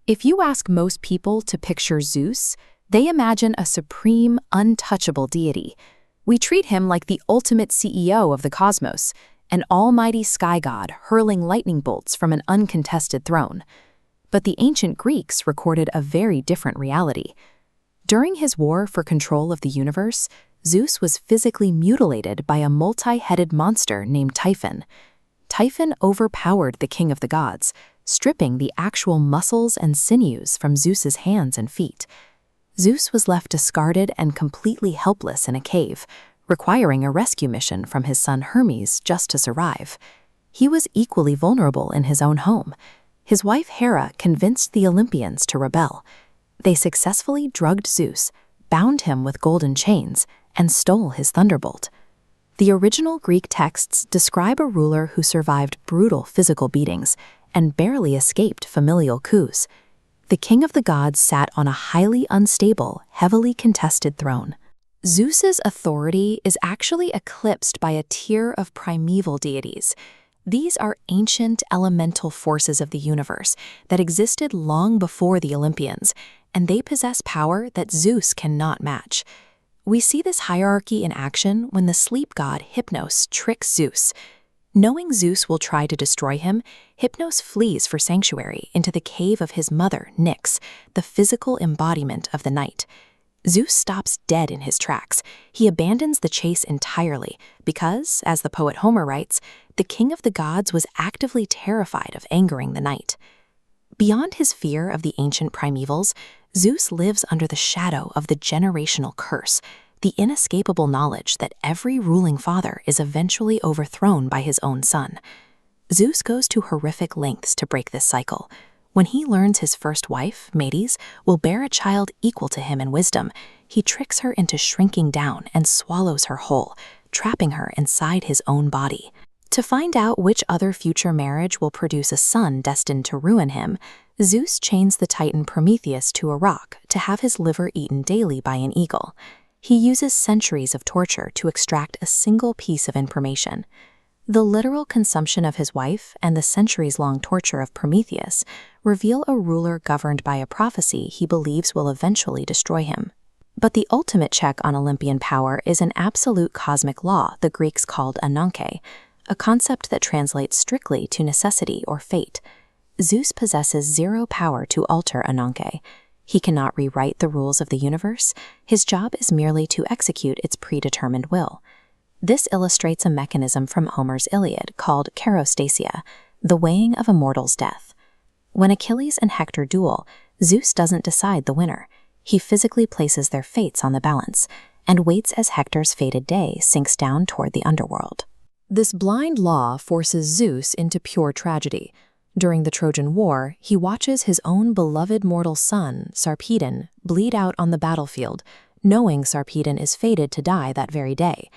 If you ask most people to picture Zeus, they imagine a supreme, untouchable deity. We treat him like the ultimate CEO of the cosmos, an almighty sky god hurling lightning bolts from an uncontested throne. But the ancient Greeks recorded a very different reality. During his war for control of the universe, Zeus was physically mutilated by a multi-headed monster named Typhon. Typhon overpowered the king of the gods, stripping the actual muscles and sinews from Zeus's hands and feet. Zeus was left discarded and completely helpless in a cave, requiring a rescue mission from his son Hermes just to survive. He was equally vulnerable in his own home. His wife Hera convinced the Olympians to rebel. They successfully drugged Zeus, bound him with golden chains, and stole his thunderbolt. The original Greek texts describe a ruler who survived brutal physical beatings and barely escaped familial coups. The king of the gods sat on a highly unstable, heavily contested throne. Zeus's authority is actually eclipsed by a tier of primeval deities. These are ancient elemental forces of the universe that existed long before the Olympians, and they possess power that Zeus cannot match. We see this hierarchy in action when the sleep god Hypnos tricks Zeus. Knowing Zeus will try to destroy him, Hypnos flees for sanctuary into the cave of his mother, Nyx, the physical embodiment of the night. Zeus stops dead in his tracks. He abandons the chase entirely because, as the poet Homer writes, the king of the gods was actively terrified of angering the night. Beyond his fear of the ancient primevals, Zeus lives under the shadow of the generational curse, the inescapable knowledge that every ruling father is eventually overthrown by his own son. Zeus goes to horrific lengths to break this cycle. When he learns his first wife, Medes, will bear a child equal to him in wisdom, he tricks her into shrinking down and swallows her whole, trapping her inside his own body. To find out which other future marriage will produce a son destined to ruin him, Zeus chains the titan Prometheus to a rock to have his liver eaten daily by an eagle. He uses centuries of torture to extract a single piece of information. The literal consumption of his wife and the centuries-long torture of Prometheus reveal a ruler governed by a prophecy he believes will eventually destroy him. But the ultimate check on Olympian power is an absolute cosmic law the Greeks called ananke, a concept that translates strictly to necessity or fate. Zeus possesses zero power to alter ananke. He cannot rewrite the rules of the universe. His job is merely to execute its predetermined will. This illustrates a mechanism from Homer's Iliad called charostasia, the weighing of a mortal's death. When Achilles and Hector duel, Zeus doesn't decide the winner. He physically places their fates on the balance and waits as Hector's fated day sinks down toward the underworld. This blind law forces Zeus into pure tragedy. During the Trojan War, he watches his own beloved mortal son, Sarpedon, bleed out on the battlefield, knowing Sarpedon is fated to die that very day.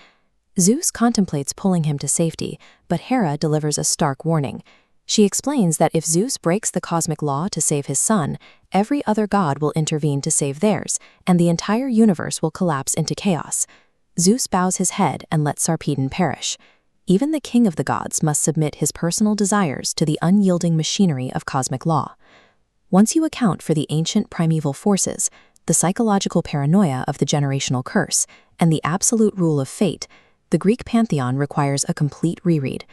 Zeus contemplates pulling him to safety, but Hera delivers a stark warning. She explains that if Zeus breaks the cosmic law to save his son, every other god will intervene to save theirs, and the entire universe will collapse into chaos. Zeus bows his head and lets Sarpedon perish. Even the king of the gods must submit his personal desires to the unyielding machinery of cosmic law. Once you account for the ancient primeval forces, the psychological paranoia of the generational curse, and the absolute rule of fate, the Greek pantheon requires a complete reread.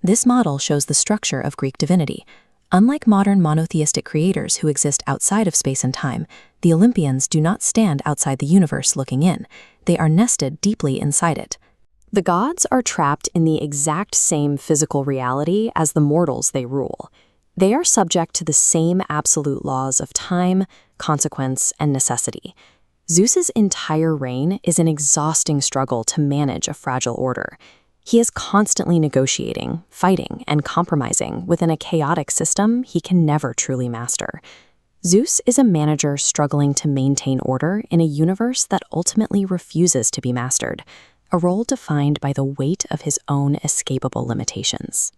This model shows the structure of Greek divinity. Unlike modern monotheistic creators who exist outside of space and time, the Olympians do not stand outside the universe looking in. They are nested deeply inside it. The gods are trapped in the exact same physical reality as the mortals they rule. They are subject to the same absolute laws of time, consequence, and necessity. Zeus's entire reign is an exhausting struggle to manage a fragile order. He is constantly negotiating, fighting, and compromising within a chaotic system he can never truly master. Zeus is a manager struggling to maintain order in a universe that ultimately refuses to be mastered, a role defined by the weight of his own escapable limitations.